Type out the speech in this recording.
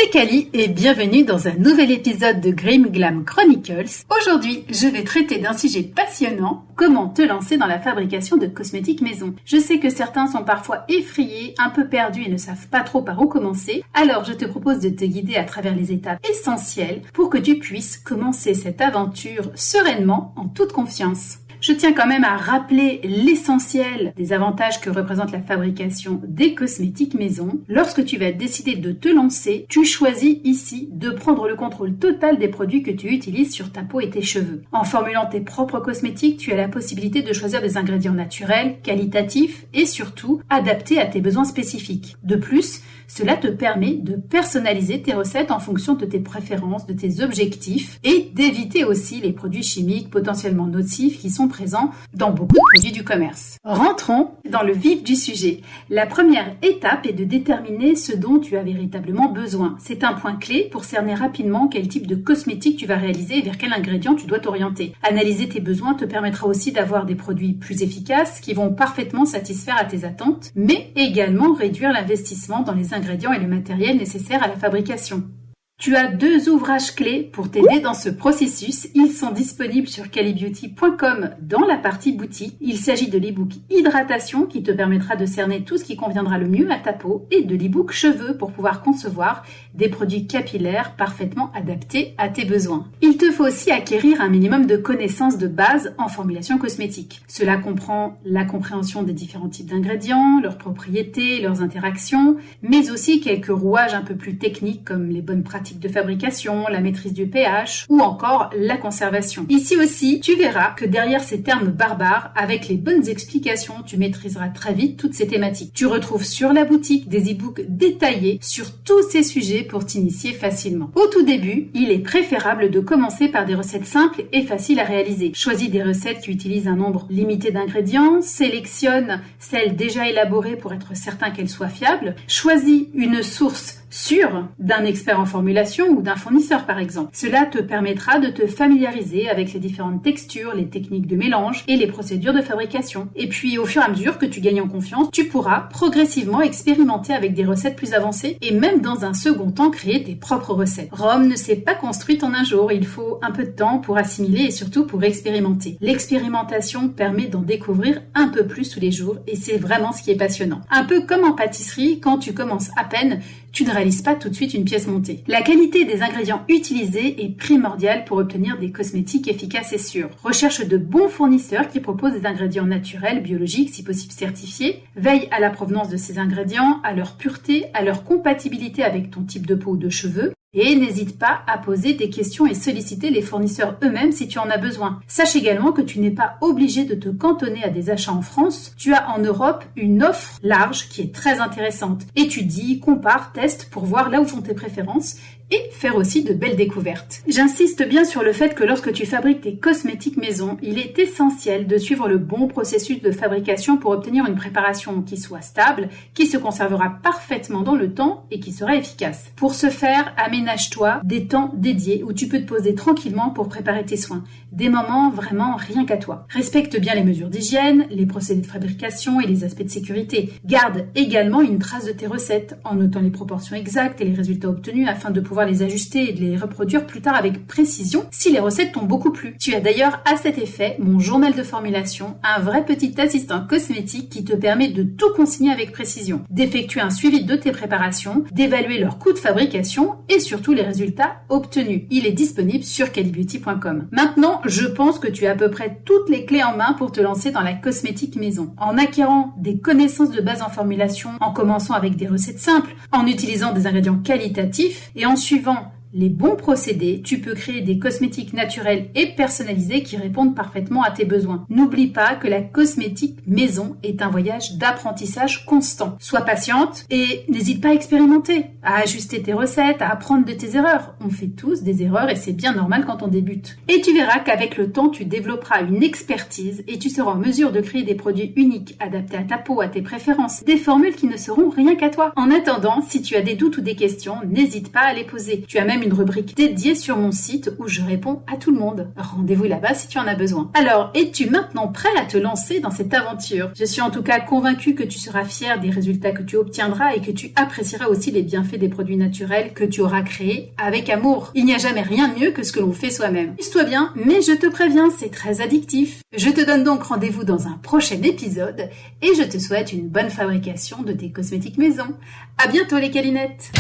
c'est Cali et bienvenue dans un nouvel épisode de Grim Glam Chronicles. Aujourd'hui, je vais traiter d'un sujet passionnant, comment te lancer dans la fabrication de cosmétiques maison. Je sais que certains sont parfois effrayés, un peu perdus et ne savent pas trop par où commencer, alors je te propose de te guider à travers les étapes essentielles pour que tu puisses commencer cette aventure sereinement, en toute confiance. Je tiens quand même à rappeler l'essentiel des avantages que représente la fabrication des cosmétiques maison. Lorsque tu vas décider de te lancer, tu choisis ici de prendre le contrôle total des produits que tu utilises sur ta peau et tes cheveux. En formulant tes propres cosmétiques, tu as la possibilité de choisir des ingrédients naturels, qualitatifs et surtout adaptés à tes besoins spécifiques. De plus, cela te permet de personnaliser tes recettes en fonction de tes préférences, de tes objectifs et d'éviter aussi les produits chimiques potentiellement nocifs qui sont présents dans beaucoup de produits du commerce. Rentrons dans le vif du sujet. La première étape est de déterminer ce dont tu as véritablement besoin. C'est un point clé pour cerner rapidement quel type de cosmétique tu vas réaliser et vers quel ingrédient tu dois t'orienter. Analyser tes besoins te permettra aussi d'avoir des produits plus efficaces qui vont parfaitement satisfaire à tes attentes, mais également réduire l'investissement dans les ingrédients et le matériel nécessaires à la fabrication. Tu as 2 ouvrages clés pour t'aider dans ce processus. Ils sont disponibles sur calibeauty.com dans la partie boutique. Il s'agit de l'e-book Hydratation qui te permettra de cerner tout ce qui conviendra le mieux à ta peau et de l'e-book Cheveux pour pouvoir concevoir des produits capillaires parfaitement adaptés à tes besoins. Il te faut aussi acquérir un minimum de connaissances de base en formulation cosmétique. Cela comprend la compréhension des différents types d'ingrédients, leurs propriétés, leurs interactions, mais aussi quelques rouages un peu plus techniques comme les bonnes pratiques de fabrication, la maîtrise du pH ou encore la conservation. Ici aussi, tu verras que derrière ces termes barbares, avec les bonnes explications, tu maîtriseras très vite toutes ces thématiques. Tu retrouves sur la boutique des e-books détaillés sur tous ces sujets pour t'initier facilement. Au tout début, il est préférable de commencer par des recettes simples et faciles à réaliser. Choisis des recettes qui utilisent un nombre limité d'ingrédients, sélectionne celles déjà élaborées pour être certain qu'elles soient fiables, choisis une source sûre d'un expert en formulation ou d'un fournisseur par exemple. Cela te permettra de te familiariser avec les différentes textures, les techniques de mélange et les procédures de fabrication. Et puis au fur et à mesure que tu gagnes en confiance, tu pourras progressivement expérimenter avec des recettes plus avancées et même dans un second temps créer tes propres recettes. Rome ne s'est pas construite en un jour, il faut un peu de temps pour assimiler et surtout pour expérimenter. L'expérimentation permet d'en découvrir un peu plus tous les jours et c'est vraiment ce qui est passionnant. Un peu comme en pâtisserie, quand tu commences à peine, tu ne réalises pas tout de suite une pièce montée. La qualité des ingrédients utilisés est primordiale pour obtenir des cosmétiques efficaces et sûrs. Recherche de bons fournisseurs qui proposent des ingrédients naturels, biologiques, si possible certifiés. Veille à la provenance de ces ingrédients, à leur pureté, à leur compatibilité avec ton type de peau ou de cheveux. Et n'hésite pas à poser des questions et solliciter les fournisseurs eux-mêmes si tu en as besoin. Sache également que tu n'es pas obligé de te cantonner à des achats en France. Tu as en Europe une offre large qui est très intéressante. Étudie, compare, teste pour voir là où sont tes préférences et faire aussi de belles découvertes. J'insiste bien sur le fait que lorsque tu fabriques tes cosmétiques maison, il est essentiel de suivre le bon processus de fabrication pour obtenir une préparation qui soit stable, qui se conservera parfaitement dans le temps et qui sera efficace. Pour ce faire, aménage-toi des temps dédiés où tu peux te poser tranquillement pour préparer tes soins. Des moments vraiment rien qu'à toi. Respecte bien les mesures d'hygiène, les procédés de fabrication et les aspects de sécurité. Garde également une trace de tes recettes en notant les proportions exactes et les résultats obtenus afin de pouvoir les ajuster et de les reproduire plus tard avec précision si les recettes t'ont beaucoup plu. Tu as d'ailleurs à cet effet mon journal de formulation, un vrai petit assistant cosmétique qui te permet de tout consigner avec précision, d'effectuer un suivi de tes préparations, d'évaluer leur coût de fabrication et surtout les résultats obtenus. Il est disponible sur calibeauty.com. Maintenant, je pense que tu as à peu près toutes les clés en main pour te lancer dans la cosmétique maison. En acquérant des connaissances de base en formulation, en commençant avec des recettes simples, en utilisant des ingrédients qualitatifs et en suivant les bons procédés, tu peux créer des cosmétiques naturels et personnalisés qui répondent parfaitement à tes besoins. N'oublie pas que la cosmétique maison est un voyage d'apprentissage constant. Sois patiente et n'hésite pas à expérimenter, à ajuster tes recettes, à apprendre de tes erreurs. On fait tous des erreurs et c'est bien normal quand on débute. Et tu verras qu'avec le temps, tu développeras une expertise et tu seras en mesure de créer des produits uniques, adaptés à ta peau, à tes préférences, des formules qui ne seront rien qu'à toi. En attendant, si tu as des doutes ou des questions, n'hésite pas à les poser. Tu as même une rubrique dédiée sur mon site où je réponds à tout le monde. Rendez-vous là-bas si tu en as besoin. Alors, es-tu maintenant prêt à te lancer dans cette aventure? Je suis en tout cas convaincue que tu seras fier des résultats que tu obtiendras et que tu apprécieras aussi les bienfaits des produits naturels que tu auras créés avec amour. Il n'y a jamais rien de mieux que ce que l'on fait soi-même. Amuse-toi bien, mais je te préviens, c'est très addictif. Je te donne donc rendez-vous dans un prochain épisode et je te souhaite une bonne fabrication de tes cosmétiques maison. À bientôt les câlinettes!